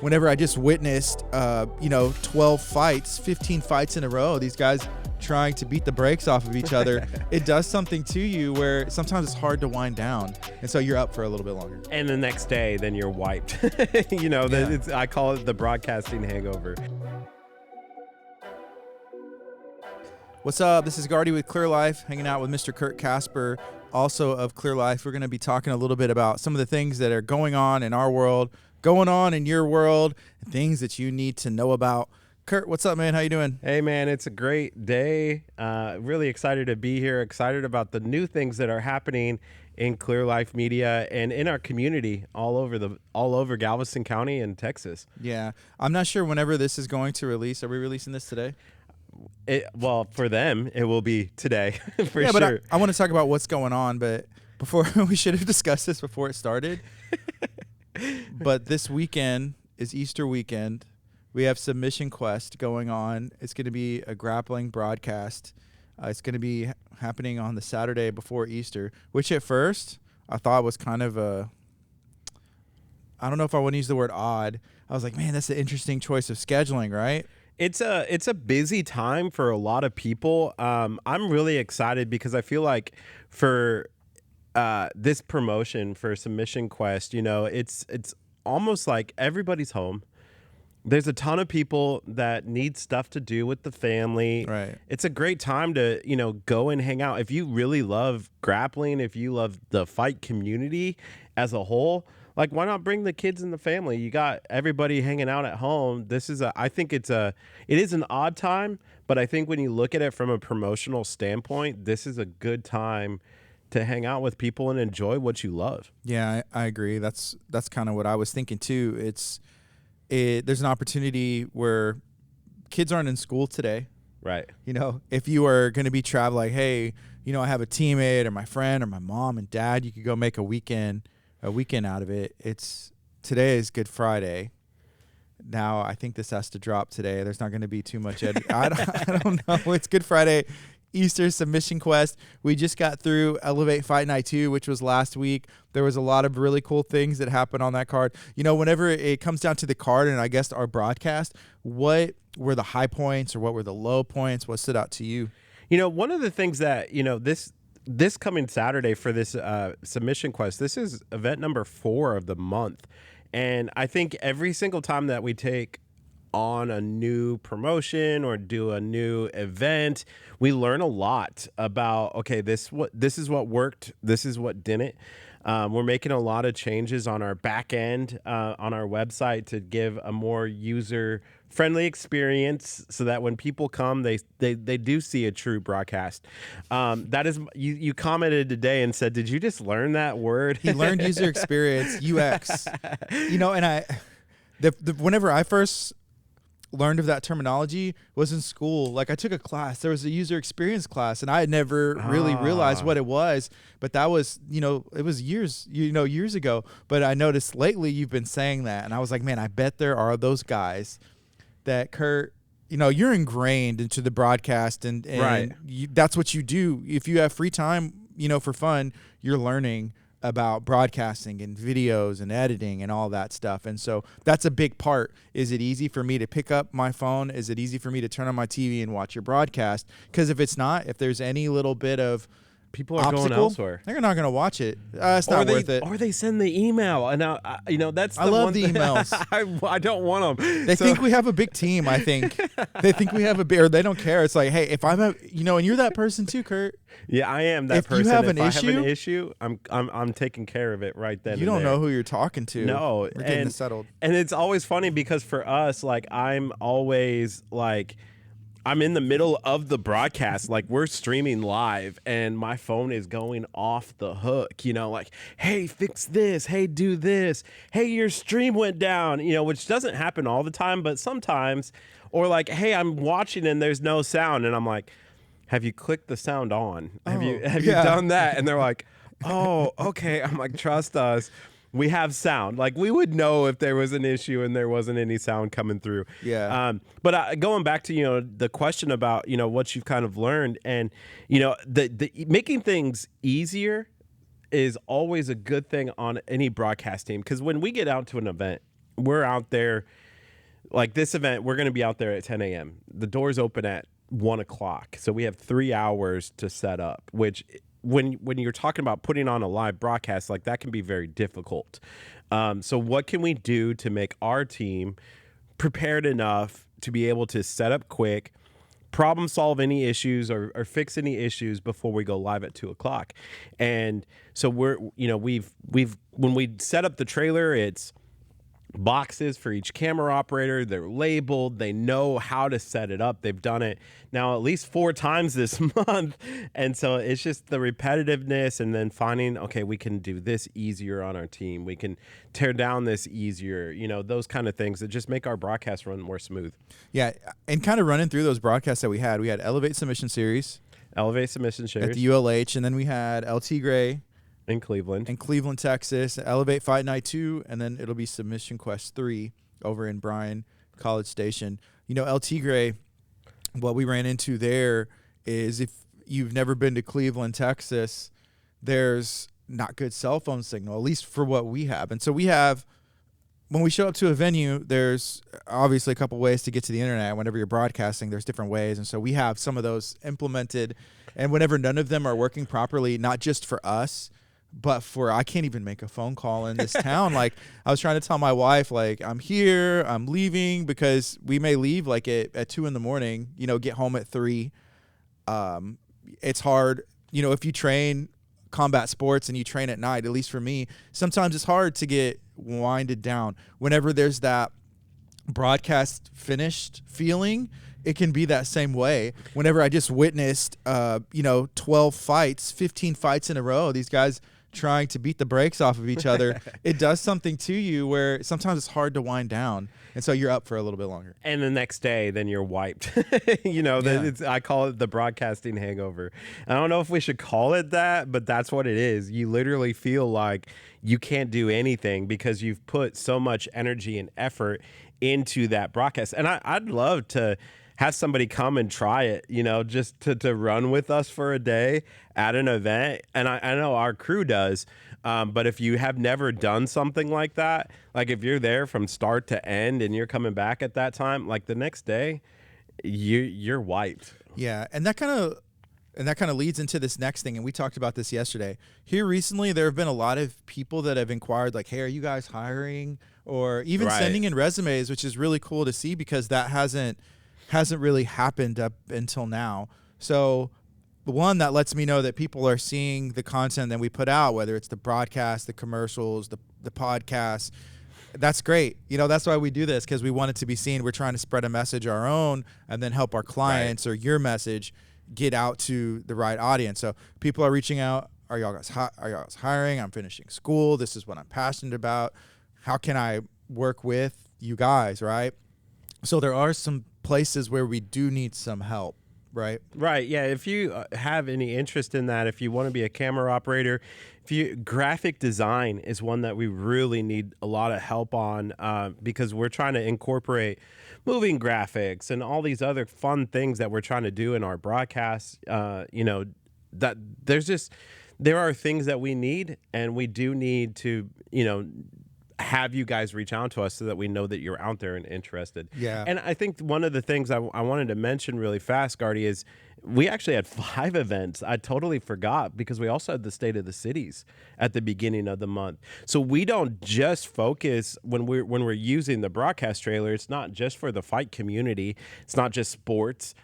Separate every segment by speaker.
Speaker 1: whenever I just witnessed, 12 fights, 15 fights in a row, these guys trying to beat the brakes off of each other, it does something to you where sometimes it's hard to wind down. And so you're up for a little bit longer.
Speaker 2: And the next day, then you're wiped. I call it the broadcasting hangover.
Speaker 1: What's up? This is Gardy with Clear Life, hanging out with Mr. Kurt Casper, also of Clear Life. We're going to be talking a little bit about some of the things that are going on in our world, going on in your world, and things that you need to know about. Kurt, what's up, man? How you doing?
Speaker 2: Hey, man, it's a great day. Really excited to be here. Excited about the new things that are happening in Clear Life Media and in our community all over Galveston County and Texas.
Speaker 1: Yeah, I'm not sure whenever this is going to release. Are we releasing this today?
Speaker 2: Well, for them, it will be today for
Speaker 1: yeah,
Speaker 2: sure.
Speaker 1: But I want to talk about what's going on. But before we should have discussed this before it started. But this weekend is Easter weekend. We have Submission Quest going on. It's going to be a grappling broadcast. It's going to be happening on the Saturday before Easter, which at first I thought was kind of I don't know if I want to use the word odd. I was like, man, that's an interesting choice of scheduling, right?
Speaker 2: It's a busy time for a lot of people. I'm really excited because I feel like for this promotion for Submission Quest, it's almost like everybody's home. There's a ton of people that need stuff to do with the family.
Speaker 1: Right.
Speaker 2: It's a great time to, go and hang out. If you really love grappling, if you love the fight community as a whole, like, why not bring the kids and the family? You got everybody hanging out at home. I think it is an odd time, but I think when you look at it from a promotional standpoint, this is a good time to hang out with people and enjoy what you love.
Speaker 1: Yeah, I agree. That's kind of what I was thinking too. There's an opportunity where kids aren't in school today.
Speaker 2: Right.
Speaker 1: If you are going to be traveling, hey, I have a teammate or my friend or my mom and dad, you could go make a weekend out of it. Today is Good Friday. Now I think this has to drop today. There's not going to be too much. I don't know. It's Good Friday. Easter Submission Quest. We just got through Elevate Fight Night 2, which was last week. There was a lot of really cool things that happened on that card. Whenever it comes down to the card and I guess our broadcast, what were the high points or what were the low points? What stood out to you?
Speaker 2: One of the things that, this coming Saturday for this Submission Quest, this is event number 4 of the month. And I think every single time that we take on a new promotion or do a new event, we learn a lot about, okay, this is what worked, this is what didn't. We're making a lot of changes on our back end on our website to give a more user friendly experience so that when people come, they do see a true broadcast. That is, you commented today and said, did you just learn that word?
Speaker 1: He learned user experience, UX. And whenever I first learned of that terminology was in school. Like, I took a class. There was a user experience class, and I had never really realized what it was. But that was, it was years ago. But I noticed lately you've been saying that, and I was like, man, I bet there are those guys that, Kurt, you're ingrained into the broadcast, and
Speaker 2: right.
Speaker 1: That's what you do. If you have free time, for fun, you're learning about broadcasting and videos and editing and all that stuff. And so that's a big part. Is it easy for me to pick up my phone? Is it easy for me to turn on my TV and watch your broadcast? Because if it's not, if there's any little bit of
Speaker 2: people are going elsewhere,
Speaker 1: they're not going to watch it. It's not worth it.
Speaker 2: Or they send the email, and that's.
Speaker 1: I love the emails.
Speaker 2: I don't want them.
Speaker 1: They think we have a big team. I think they think we have or they don't care. It's like, hey, if I'm and you're that person too, Kurt.
Speaker 2: Yeah, I am that person.
Speaker 1: If you have
Speaker 2: if I have an issue, I'm taking care of it right then.
Speaker 1: You don't know who you're talking to.
Speaker 2: No,
Speaker 1: we're getting this settled.
Speaker 2: And it's always funny because for us, like, I'm always like, I'm in the middle of the broadcast, like we're streaming live, and my phone is going off the hook, like, hey, fix this, hey, do this, hey, your stream went down, which doesn't happen all the time, but sometimes, or like, hey, I'm watching and there's no sound, and I'm like, have you clicked the sound on? Have you done that? And they're like, oh, okay. I'm like, trust us. We have sound. Like, we would know if there was an issue and there wasn't any sound coming through.
Speaker 1: Yeah.
Speaker 2: But going back to, the question about, what you've kind of learned, and, the making things easier is always a good thing on any broadcast team. Because when we get out to an event, we're out there. Like this event, we're going to be out there at 10 a.m. The doors open at 1 o'clock. So we have 3 hours to set up, which when you're talking about putting on a live broadcast, like that can be very difficult. So what can we do to make our team prepared enough to be able to set up quick, problem solve any issues or fix any issues before we go live at 2 o'clock? And so we've when we set up the trailer, it's boxes for each camera operator. They're labeled. They know how to set it up. They've done it now at least 4 times this month. And so it's just the repetitiveness and then finding, okay, we can do this easier on our team. We can tear down this easier, those kind of things that just make our broadcast run more smooth.
Speaker 1: Yeah. And kind of running through those broadcasts that we had Elevate Submission Series
Speaker 2: at
Speaker 1: the ULH. And then we had LT Gray
Speaker 2: in Cleveland,
Speaker 1: Texas, Elevate Fight Night 2, and then it'll be Submission Quest 3 over in Bryan College Station. LT Gray, what we ran into there is if you've never been to Cleveland, Texas, there's not good cell phone signal, at least for what we have. And so when we show up to a venue, there's obviously a couple ways to get to the internet. Whenever you're broadcasting, there's different ways. And so we have some of those implemented. And whenever none of them are working properly, not just for us, but I can't even make a phone call in this town. Like I was trying to tell my wife, like, I'm here, I'm leaving, because we may leave like at 2 a.m, get home at 3. It's hard, if you train combat sports and you train at night, at least for me, sometimes it's hard to get winded down. Whenever there's that broadcast finished feeling, it can be that same way. Whenever I just witnessed, 12 fights, 15 fights in a row, these guys trying to beat the brakes off of each other, it does something to you where sometimes it's hard to wind down. And so you're up for a little bit longer.
Speaker 2: And the next day, then you're wiped. I call it the broadcasting hangover. I don't know if we should call it that, but that's what it is. You literally feel like you can't do anything because you've put so much energy and effort into that broadcast. And I'd love to have somebody come and try it, just to run with us for a day at an event. And I know our crew does. But if you have never done something like that, like if you're there from start to end and you're coming back at that time, like the next day, you're wiped.
Speaker 1: Yeah. And that kind of leads into this next thing. And we talked about this yesterday. Here recently, there have been a lot of people that have inquired, like, hey, are you guys hiring? Or even sending in resumes, which is really cool to see because that hasn't really happened up until now. So one, that lets me know that people are seeing the content that we put out, whether it's the broadcast, the commercials, the podcasts. That's great. That's why we do this, because we want it to be seen. We're trying to spread a message our own and then help our clients or your message get out to the right audience. So people are reaching out. Are y'all guys hiring? I'm finishing school. This is what I'm passionate about. How can I work with you guys, right? So there are some places where we do need some help, right?
Speaker 2: Right, yeah. If you have any interest in that, if you want to be a camera operator, graphic design is one that we really need a lot of help on because we're trying to incorporate moving graphics and all these other fun things that we're trying to do in our broadcasts. That there are things that we need, and we do need to, have you guys reach out to us so that we know that you're out there and interested.
Speaker 1: Yeah.
Speaker 2: And I think one of the things I wanted to mention really fast, Gardy, is we actually had 5 events. I totally forgot because we also had the State of the Cities at the beginning of the month. So we don't just focus when we're using the broadcast trailer. It's not just for the fight community. It's not just sports.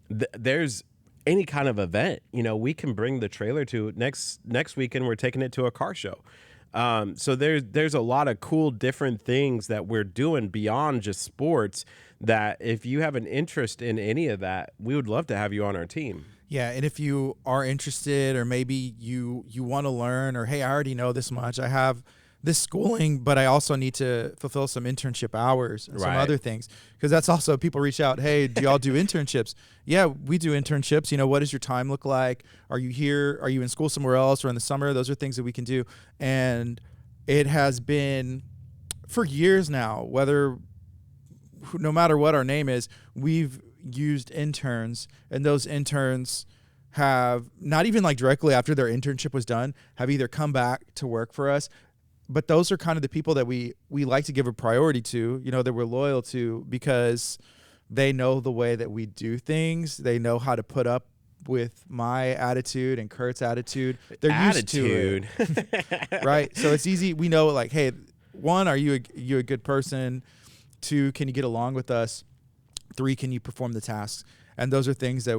Speaker 2: There's any kind of event, we can bring the trailer to. Next weekend, we're taking it to a car show. So there's a lot of cool different things that we're doing beyond just sports, that if you have an interest in any of that, we would love to have you on our team.
Speaker 1: Yeah, and if you are interested, or maybe you want to learn, or hey, I already know this much, I have this schooling, but I also need to fulfill some internship hours and some other things, because that's also, people reach out, hey, do y'all do internships? Yeah, we do internships. What does your time look like? Are you here? Are you in school somewhere else, or in the summer? Those are things that we can do. And it has been for years now, no matter what our name is, we've used interns, and those interns have not even like directly after their internship was done, have either come back to work for us, but those are kind of the people that we like to give a priority to, that we're loyal to, because they know the way that we do things. They know how to put up with my attitude and Kurt's attitude. They're
Speaker 2: Attitude.
Speaker 1: used to it. Right? So it's easy. We know, like, hey, one, are you a good person? Two, can you get along with us? Three, can you perform the tasks? And those are things that,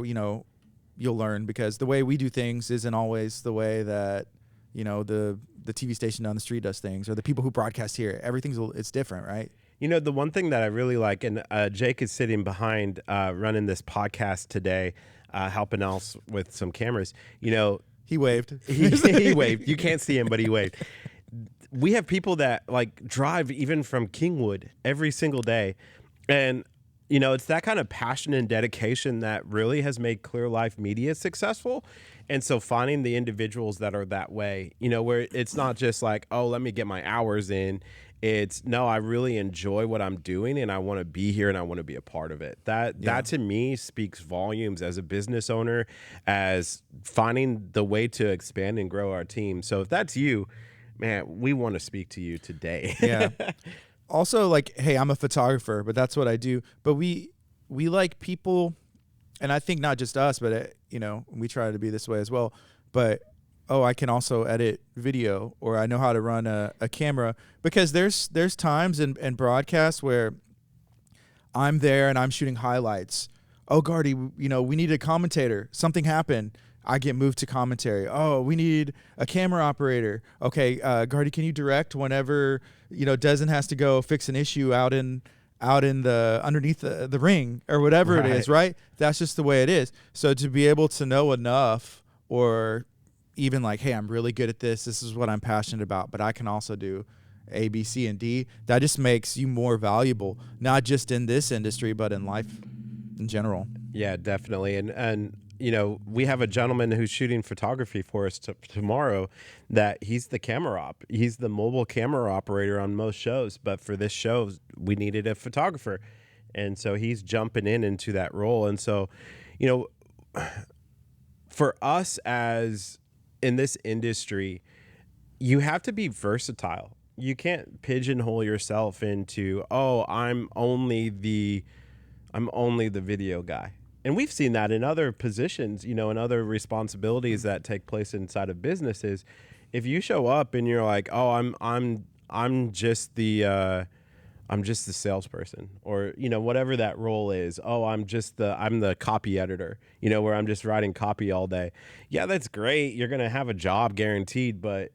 Speaker 1: you'll learn, because the way we do things isn't always the way that, the TV station down the street does things, or the people who broadcast here. It's different, right?
Speaker 2: The one thing that I really like, and Jake is sitting behind running this podcast today, helping us with some cameras.
Speaker 1: He waved.
Speaker 2: He waved. You can't see him, but he waved. We have people that like drive even from Kingwood every single day. And, it's that kind of passion and dedication that really has made Clear Life Media successful. And so finding the individuals that are that way, where it's not just like, oh, let me get my hours in. It's, no, I really enjoy what I'm doing and I want to be here and I want to be a part of it. That to me speaks volumes as a business owner, as finding the way to expand and grow our team. So if that's you, man, we want to speak to you today.
Speaker 1: Yeah. Also, like, hey, I'm a photographer, but that's what I do. But we like people, and I think not just us, but, we try to be this way as well. But, I can also edit video, or I know how to run a camera, because there's times in broadcasts where I'm there and I'm shooting highlights. Oh, Gardy, we need a commentator. Something happened. I get moved to commentary. Oh, we need a camera operator. Okay, Gardy, can you direct whenever, Dezen has to go fix an issue out in the underneath the ring or whatever it is, right? That's just the way it is. So to be able to know enough, or even like, hey, I'm really good at this. This is what I'm passionate about, but I can also do A, B, C, and D. That just makes you more valuable, not just in this industry, but in life in general.
Speaker 2: Yeah, definitely. And we have a gentleman who's shooting photography for us tomorrow, that he's the camera op. He's the mobile camera operator on most shows. But for this show, we needed a photographer. And so he's jumping into that role. And so, for us as in this industry, you have to be versatile. You can't pigeonhole yourself into, oh, I'm only the video guy. And we've seen that in other positions, in other responsibilities that take place inside of businesses. If you show up and you're like, oh, I'm just the salesperson, or whatever that role is. Oh, I'm the copy editor, where I'm just writing copy all day. Yeah, that's great. You're gonna have a job guaranteed, but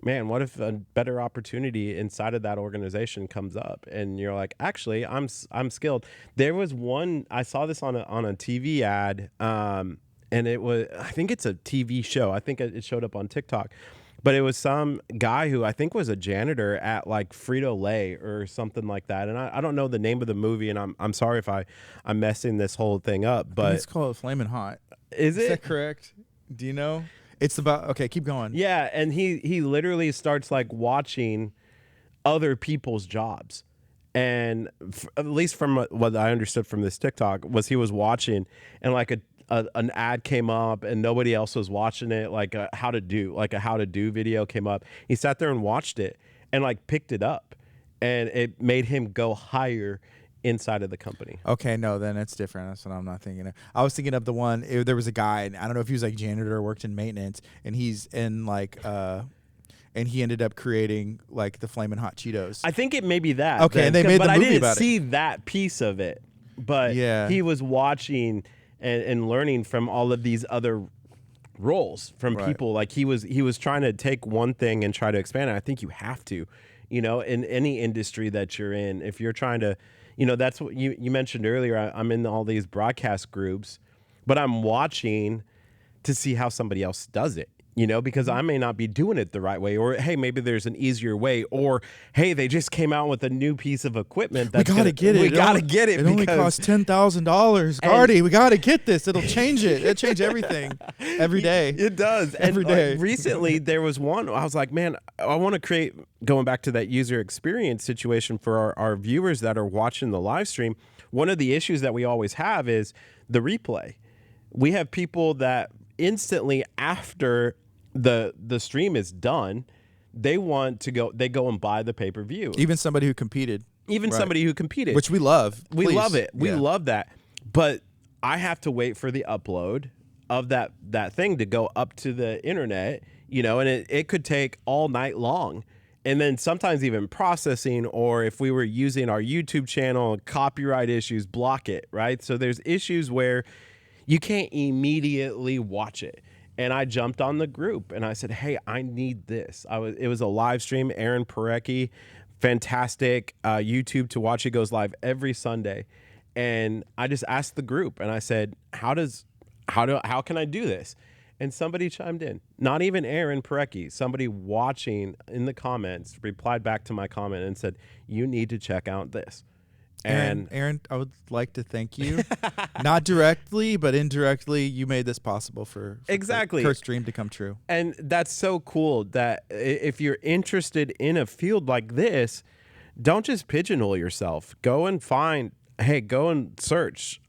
Speaker 2: man, what if a better opportunity inside of that organization comes up and you're like, actually, I'm skilled. There was one, I saw this on a TV ad, and I think it's a TV show. I think it showed up on TikTok, but it was some guy who I think was a janitor at like Frito-Lay or something like that. And I don't know the name of the movie, and I'm sorry if I'm messing this whole thing up, but
Speaker 1: it's called Flamin' Hot.
Speaker 2: Is
Speaker 1: that correct? Do you know? It's about, okay, keep going.
Speaker 2: Yeah, and he literally starts like watching other people's jobs. And at least from what I understood from this TikTok was he was watching, and like an ad came up and nobody else was watching it, like a how to do video came up. He sat there and watched it and like picked it up, and it made him go higher inside of the company.
Speaker 1: Okay, no, then it's different. That's what I'm not thinking of. I was thinking of the one, there was a guy, and I don't know if he was like janitor or worked in maintenance, and he's in like and he ended up creating like the Flamin' Hot Cheetos.
Speaker 2: I think it may be that.
Speaker 1: Okay, and they made the movie about it.
Speaker 2: But I didn't see that piece of it. But
Speaker 1: yeah,
Speaker 2: he was watching and learning from all of these other roles from people. Like he was trying to take one thing and try to expand it. I think you have to, in any industry that you're in, if you're trying to, that's what you mentioned earlier. I'm in all these broadcast groups, but I'm watching to see how somebody else does it, because I may not be doing it the right way, or, hey, maybe there's an easier way, or, hey, they just came out with a new piece of equipment.
Speaker 1: We got to get it.
Speaker 2: We got to get it.
Speaker 1: It only costs $10,000. Gardy, we got to get this. It'll change it. It'll change everything every day.
Speaker 2: It does.
Speaker 1: Every day.
Speaker 2: Like, recently, there was one, I was like, man, I want to create, going back to that user experience situation for our viewers that are watching the live stream. One of the issues that we always have is the replay. We have people that instantly after the stream is done, they go and buy the pay-per-view.
Speaker 1: Even somebody who competed.
Speaker 2: Even
Speaker 1: Right.
Speaker 2: somebody who competed.
Speaker 1: Which we love.
Speaker 2: We
Speaker 1: Please.
Speaker 2: love it. We
Speaker 1: Yeah.
Speaker 2: love that. But I have to wait for the upload of that thing to go up to the internet, and it could take all night long. And then sometimes even processing, or if we were using our YouTube channel, copyright issues block it, right? So there's issues where you can't immediately watch it. And I jumped on the group and I said, hey, I need this. It was a live stream. Aaron Parecki, fantastic YouTube to watch. It goes live every Sunday. And I just asked the group and I said, how can I do this? And somebody chimed in. Not even Aaron Parecki. Somebody watching in the comments replied back to my comment and said, you need to check out this. And
Speaker 1: Aaron, I would like to thank you. Not directly, but indirectly, you made this possible for
Speaker 2: Exactly.
Speaker 1: Kurt's dream to come true.
Speaker 2: And that's so cool that if you're interested in a field like this, don't just pigeonhole yourself. Go and search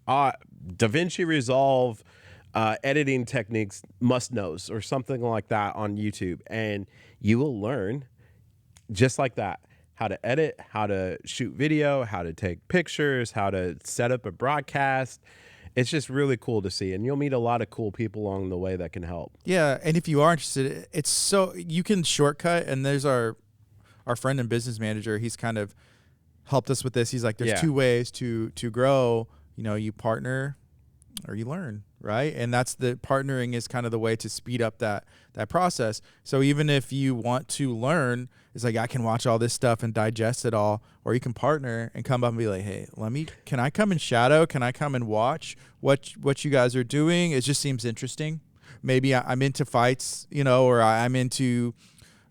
Speaker 2: DaVinci Resolve editing techniques must knows or something like that on YouTube. And you will learn just like that. How to edit, how to shoot video, how to take pictures, how to set up a broadcast. It's just really cool to see. And you'll meet a lot of cool people along the way that can help.
Speaker 1: Yeah, and if you are interested, it's so you can shortcut. And there's our friend and business manager. He's kind of helped us with this. He's like, there's two ways to grow. You partner or you learn, right? And that's the partnering is kind of the way to speed up that process. So even if you want to learn, it's like I can watch all this stuff and digest it all, or you can partner and come up and be like, hey, can I come and shadow? Can I come and watch what you guys are doing? It just seems interesting. Maybe I'm into fights, or I'm into,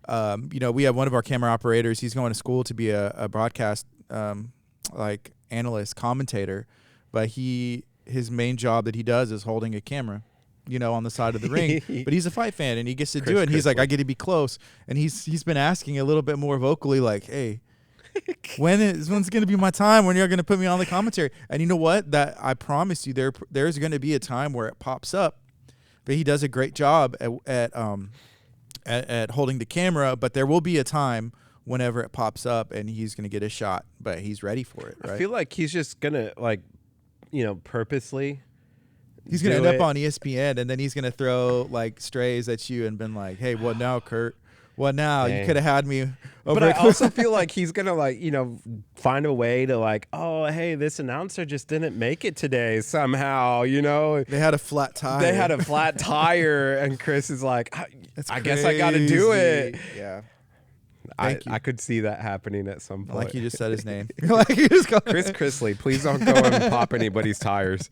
Speaker 1: we have one of our camera operators. He's going to school to be a broadcast analyst, commentator, but his main job that he does is holding a camera, on the side of the ring. But he's a fight fan and he gets to do it. And he's like, I get to be close. And he's been asking a little bit more vocally, like, hey, when's going to be my time when you're going to put me on the commentary? And you know what? That I promise you, there's going to be a time where it pops up. But he does a great job at holding the camera. But there will be a time whenever it pops up and he's going to get a shot. But he's ready for it. Right?
Speaker 2: I feel like he's just going to purposely.
Speaker 1: He's going to end up on ESPN, and then he's going to throw strays at you and been like, hey, what now, Kurt? What now? Dang. You could have had me over.
Speaker 2: But I also feel like he's going to find a way to oh, hey, this announcer just didn't make it today somehow,
Speaker 1: They had a flat tire.
Speaker 2: And Chris is like, I guess I got to do it.
Speaker 1: Yeah.
Speaker 2: I could see that happening at some point.
Speaker 1: Like you just said his name.
Speaker 2: Chris Chrisley, please don't go and pop anybody's tires.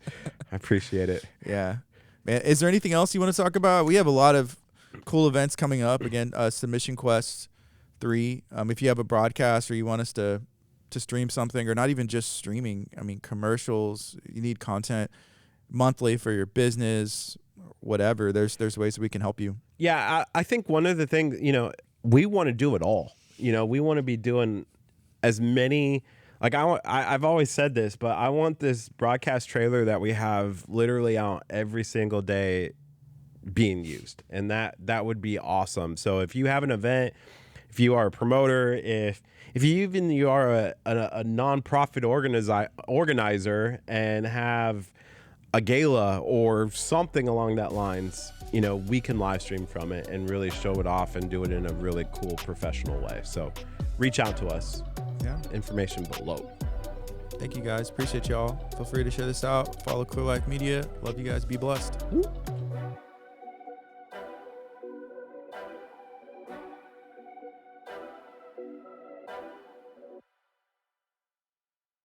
Speaker 2: I appreciate it.
Speaker 1: Yeah. Man, is there anything else you want to talk about? We have a lot of cool events coming up. Again, Submission Quest 3. If you have a broadcast or you want us to stream something, or not even just streaming, commercials, you need content monthly for your business, whatever, there's ways we can help you.
Speaker 2: Yeah, I think one of the things, we want to do it all. We want to be doing as many. I've always said this, but I want this broadcast trailer that we have literally out every single day being used, and that would be awesome. So if you have an event, if you are a promoter, if you are a nonprofit organizer and have a gala or something along that lines, we can live stream from it and really show it off and do it in a really cool professional way. So reach out to us.
Speaker 1: Yeah.
Speaker 2: Information below.
Speaker 1: Thank you guys. Appreciate y'all. Feel free to share this out. Follow Clear Life Media. Love you guys. Be blessed.
Speaker 2: Woo.